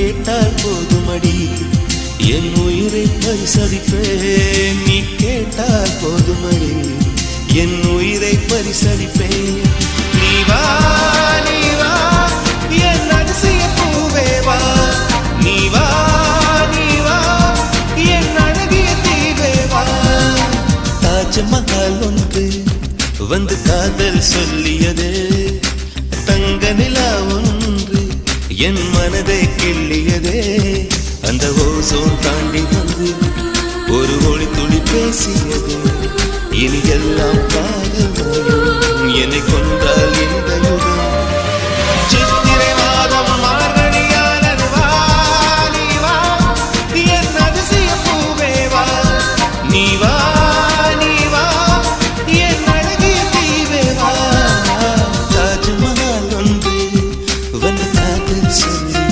கேட்டால் போதுமடி என் உயிரை பரிசளிப்பேன் நீ கேட்டால் போதுமடி என் உயிரை பரிசளிப்பேன் நீ வா நீ வா என் அதிசய பூவே வா நீ வா நீ வா என் அழகிய தீவே வா தாஜ்மஹால் ஒன்று வந்து காதல் சொல்லியது தங்க நிலா ஒன்று என் மனதை கிள்ளியதே அந்த ஓசோன் தாண்டி வந்து ஒரு ஒளி துளி பேசியது இனி எல்லாம் காதல் என்னை கொன்றால் இந்த யுகம்